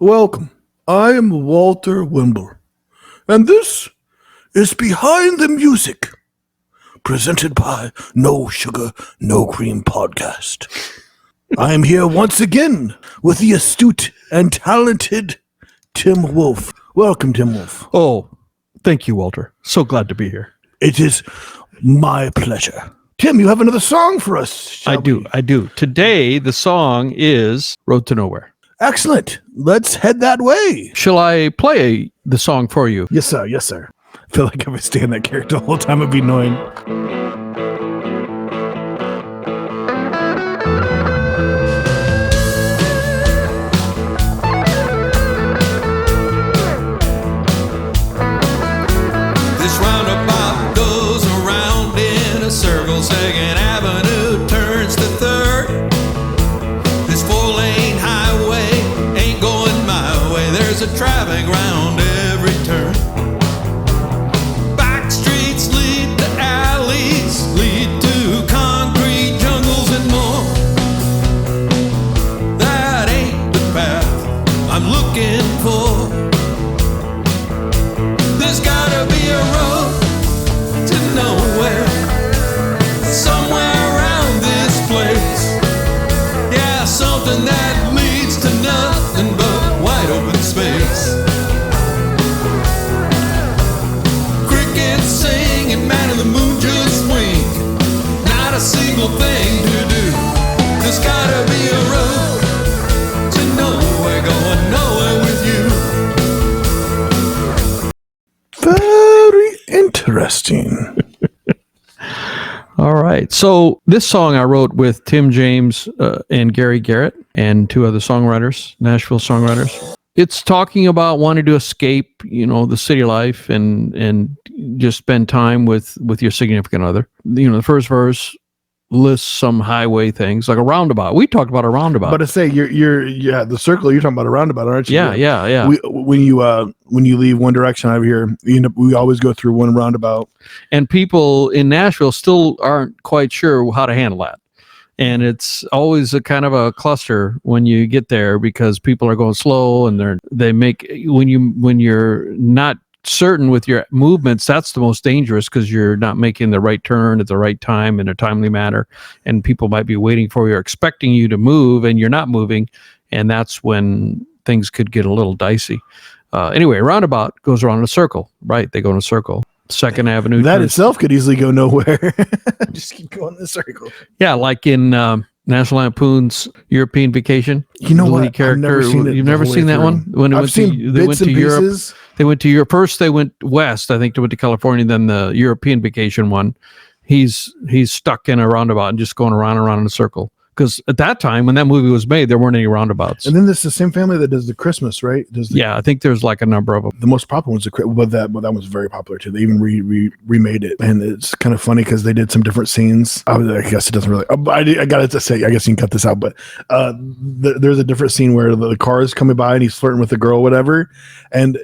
Welcome. I am Walter Wimble, and this is Behind the Music, presented by No Sugar, No Cream Podcast. I am here once again with the astute and talented Tim Wolf. Welcome, Tim Wolf. Oh, thank you, Walter. So glad to be here. It is my pleasure. Tim, you have another song for us. I do. Today, the song is Road to Nowhere. Excellent. Let's head that way. Shall I play the song for you? Yes, sir. Yes, sir. I feel like I was staying that character the whole time. It'd be annoying. This roundabout goes around in a circle. Second Avenue turns to Third. This four-lane highway ain't going my way. There's a traffic round every turn. Back streets lead to alleys, lead to concrete jungles and more. That ain't the path I'm looking for. There's gotta be a road to nowhere, somewhere around this place. Yeah, something that leads to nothing but wide open space. Crickets sing and man in the moon just wink. Not a single thing to do. There's gotta be a road to nowhere, going nowhere with you. Very interesting. All right. So this song I wrote with Tim James and Gary Garrett and two other songwriters, Nashville songwriters. It's talking about wanting to escape, the city life and just spend time with your significant other. The first verse lists some highway things like a roundabout. We talked about a roundabout. But I say you're the circle you're talking about a roundabout, aren't you? Yeah. When you leave One Direction out of here, we always go through one roundabout. And people in Nashville still aren't quite sure how to handle that. And it's always a kind of a cluster when you get there because people are going slow and they make when you're not certain with your movements, that's the most dangerous because you're not making the right turn at the right time in a timely manner, and people might be waiting for you or expecting you to move and you're not moving, and that's when things could get a little dicey. Anyway, roundabout goes around in a circle, right? They go in a circle. Second Avenue. That itself could easily go nowhere. Just keep going in the circle. Yeah, like in National Lampoon's European Vacation. You know what? Character. I've never seen it. You've never seen that one? When I've seen bits and pieces. They went to Europe. First, they went west. I think they went to California. Then the European Vacation one. He's stuck in a roundabout and just going around and around in a circle. Because at that time, when that movie was made, there weren't any roundabouts. And then there's the same family that does the Christmas, right? Yeah, I think there's like a number of them. The most popular one's that was very popular too. They even remade it, and it's kind of funny because they did some different scenes. I guess it doesn't really. I got to say, I guess you can cut this out, but there's a different scene where the car is coming by and he's flirting with the girl, whatever, and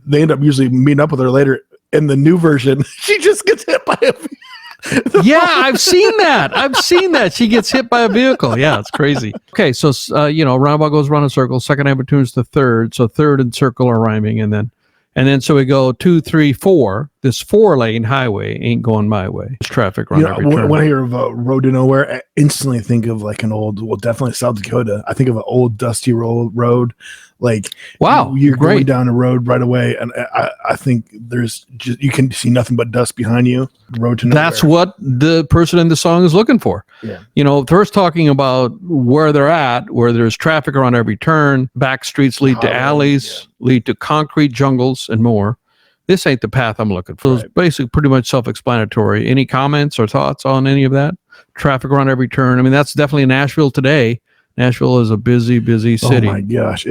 they end up usually meeting up with her later. In the new version, she just gets hit by a. Yeah, I've seen that. She gets hit by a vehicle. Yeah, it's crazy. Okay, so roundabout goes around a circle. Second Avenue turns to Third. So Third and circle are rhyming, and then so we go 2, 3, 4. This 4-lane highway ain't going my way. There's traffic around every turn. When I hear of Road to Nowhere, I instantly think of like an old, definitely South Dakota. I think of an old dusty road. Like, wow, you're great. Going down a road right away, and I think there's just you can see nothing but dust behind you. Road to Nowhere. That's what the person in the song is looking for. Yeah. First talking about where they're at, where there's traffic around every turn, back streets lead to alleys, lead to concrete jungles, and more. This ain't the path I'm looking for. Right. It's basically pretty much self-explanatory. Any comments or thoughts on any of that? Traffic around every turn. I mean, that's definitely Nashville today. Nashville is a busy city. Oh my gosh.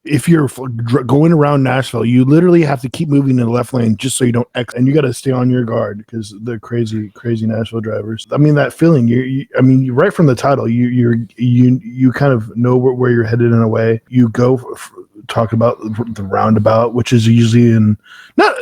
If you're going around Nashville, you literally have to keep moving in the left lane just so you don't and you got to stay on your guard because they're crazy Nashville drivers. I mean, that feeling, you right from the title, you kind of know where you're headed in a way. You go talk about the roundabout, which is usually in not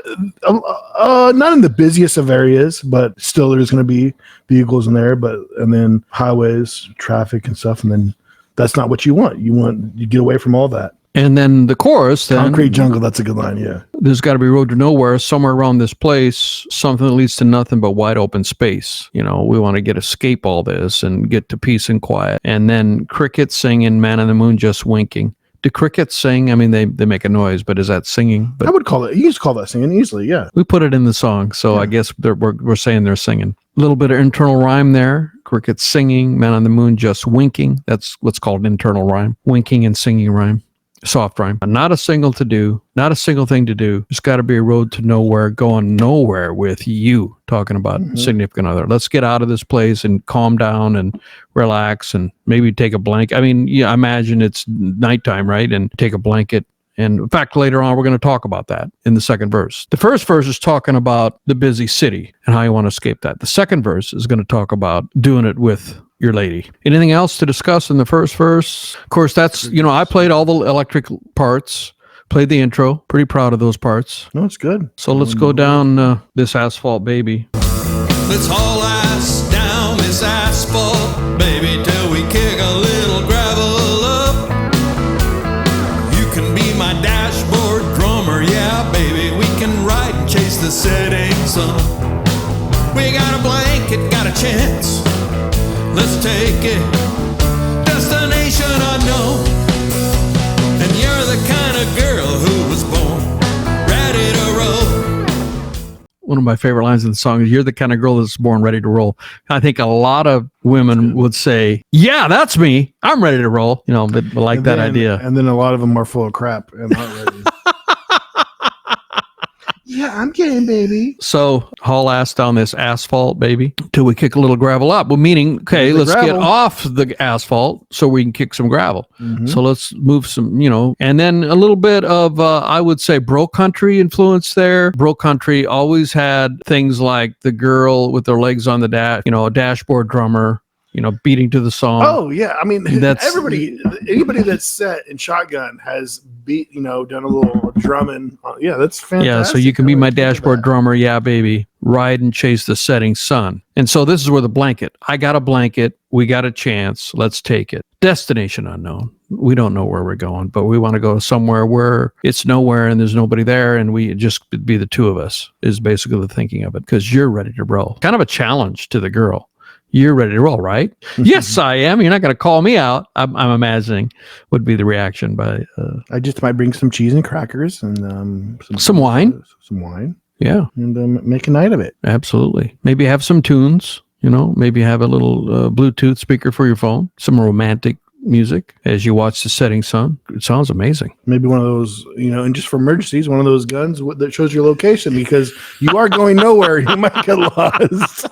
in the busiest of areas, but still there's going to be vehicles in there, and then highways, traffic and stuff, and then that's not what you want. You get away from all that. And then the chorus, then Concrete jungle. That's a good line. Yeah. there's got to be a road to nowhere somewhere around this place, something that leads to nothing but wide open space. You know, we want to escape all this and get to peace and quiet. And then crickets singing, man in the moon just winking. Do crickets sing? I mean, they make a noise, but is that singing? But I would call it. You just call that singing easily. Yeah. we put it in the song, so Yeah. I guess we're saying they're singing. A little bit of internal rhyme there. Crickets singing, man on the moon just winking. That's what's called internal rhyme. Winking and singing rhyme. Soft rhyme. Not a single thing to do. There's got to be a road to nowhere, going nowhere with you, talking about significant other. Let's get out of this place and calm down and relax and maybe take a blanket. I mean, yeah, I imagine it's nighttime, right? And take a blanket. And in fact, later on, we're going to talk about that in the second verse. The first verse is talking about the busy city and how you want to escape that. The second verse is going to talk about doing it with your lady. Anything else to discuss in the first verse? Of course, that's, I played all the electric parts, played the intro. Pretty proud of those parts. No, it's good. So let's go down this asphalt baby. Let's haul ass down this asphalt, baby, till we kick a little gravel up. You can be my dashboard drummer, yeah, baby. We can ride and chase the setting sun. We got a blanket, got a chance. Let's take it. Destination unknown. And you're the kind of girl who was born ready to roll. One of my favorite lines in the song is, "You're the kind of girl that's born ready to roll." I think a lot of women would say, "Yeah, that's me. I'm ready to roll." But like that idea. And then a lot of them are full of crap and not ready. Yeah, I'm game, baby. So haul ass down this asphalt, baby, till we kick a little gravel up. Well, meaning, okay, let's get off the asphalt so we can kick some gravel. So let's move some, and then a little bit of, I would say, bro country influence there. Bro country always had things like the girl with their legs on the dash, a dashboard drummer, beating to the song. Oh yeah, I mean, That's- anybody that's set in shotgun has done a little drumming. Yeah, that's fantastic. Yeah, so you can be I my like to think of dashboard that. drummer, yeah, baby. Ride and chase the setting sun. And so this is where the blanket. I got a blanket. We got a chance. Let's take it. Destination unknown. We don't know where we're going, but we want to go somewhere where it's nowhere and there's nobody there, and we just be the two of us is basically the thinking of it, because you're ready to roll. Kind of a challenge to the girl. You're ready to roll, right? Yes, I am. You're not going to call me out. I'm imagining would be the reaction by I just might bring some cheese and crackers and some wine. Some wine. Yeah, And make a night of it. absolutely. Maybe have some tunes. Maybe have a little Bluetooth speaker for your phone. Some romantic music as you watch the setting sun. It sounds amazing. Maybe one of those, and just for emergencies, one of those guns that shows your location, because you are going nowhere. You might get lost.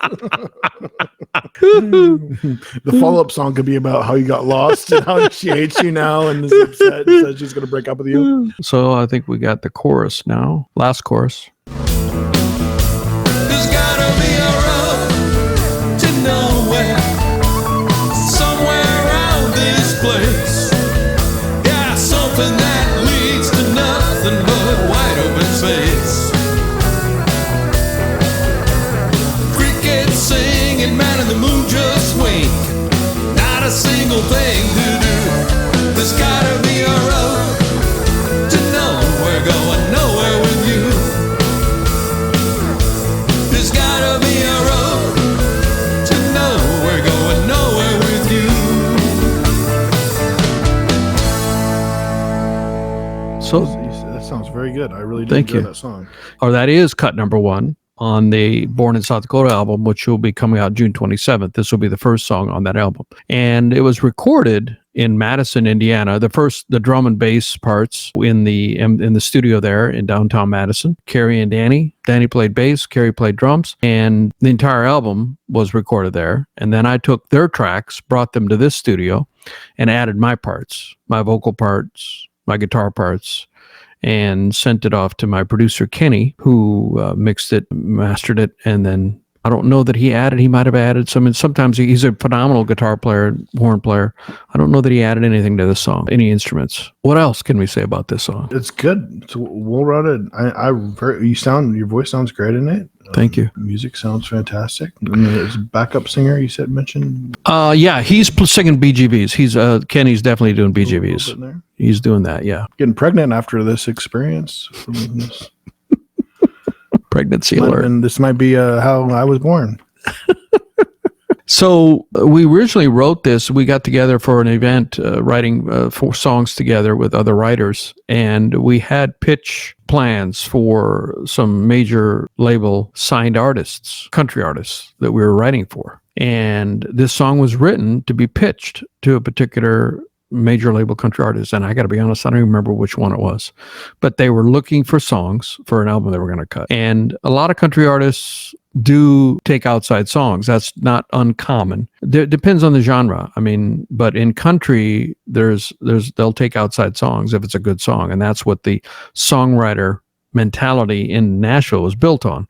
The follow-up song could be about how you got lost and how she hates you now and is upset and says she's going to break up with you. So I think we got the chorus now. Last chorus. There's gotta be a road to nowhere, somewhere around this place. Yeah, something that leads to nothing but wide open space. Crickets singing, man in the moon just wink. Not a single thing to do. There's gotta be a road to nowhere, going nowhere with you. There's gotta be a road to nowhere, going nowhere with you. So, That sounds very good. I really do Thank enjoy you. that song. or that is cut number 1 on the Born in South Dakota album, which will be coming out June 27th. This will be the first song on that album. And it was recorded in Madison, Indiana. The drum and bass parts in the studio there in downtown Madison. Carrie and Danny. Danny played bass, Carrie played drums, and the entire album was recorded there. And then I took their tracks, brought them to this studio, and added my parts, my vocal parts, my guitar parts, and sent it off to my producer, Kenny, who mixed it, mastered it, and then I don't know that he might have added some, and sometimes he's a phenomenal guitar player, horn player. I don't know that he added anything to this song, any instruments. What else can we say about this song? It's good. It's well rounded. Your voice sounds great in it. Thank you. Music sounds fantastic. And there's backup singer you mentioned. Yeah, he's singing BGVs. Kenny's definitely doing BGVs. He's doing that. Yeah. Getting pregnant after this experience. Pregnancy alert. This might be how I was born. So we originally wrote this. We got together for an event, writing 4 songs together with other writers, and we had pitch plans for some major label signed artists, country artists that we were writing for. And this song was written to be pitched to a particular major label country artist. And I got to be honest, I don't even remember which one it was, but they were looking for songs for an album they were going to cut. And a lot of country artists do take outside songs. That's not uncommon. It depends on the genre. I mean, but in country, they'll take outside songs if it's a good song. And that's what the songwriter mentality in Nashville was built on,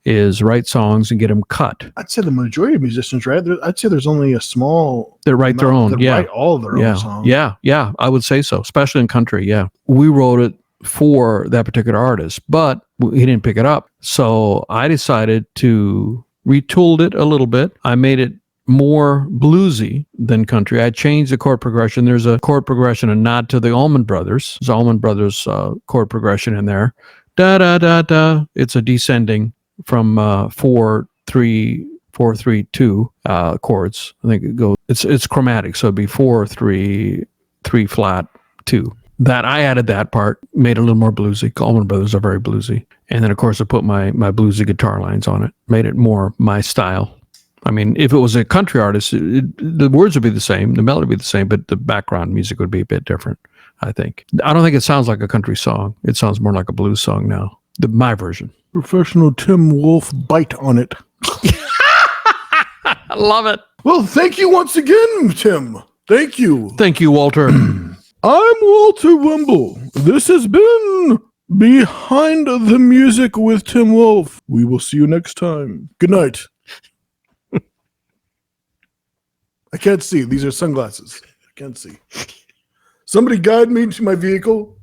is write songs and get them cut. I'd say the majority of musicians, right? I'd say there's only a small that write their own. That write all of their own songs. Yeah, I would say so, especially in country. Yeah, we wrote it for that particular artist, but he didn't pick it up. So I decided to retooled it a little bit. I made it more bluesy than country. I changed the chord progression. There's a chord progression, a nod to the Allman Brothers. There's Allman Brothers chord progression in there. Da da da da. It's a descending from 4-3-4-3-2 chords. I think it goes. It's chromatic, so it'd be 4-3-3 flat 2. That I added that part, made it a little more bluesy. Allman Brothers are very bluesy, and then of course I put my bluesy guitar lines on it, made it more my style. I mean, if it was a country artist, the words would be the same, the melody would be the same, but the background music would be a bit different, I think. I don't think it sounds like a country song. It sounds more like a blues song now. My version. Professional Tim Wolf bite on it. I love it. Well, thank you once again, Tim. Thank you. Thank you, Walter. I'm Walter Wimble. This has been Behind the Music with Tim Wolf. We will see you next time. Good night. I can't see. These are sunglasses. I can't see. Somebody guide me to my vehicle.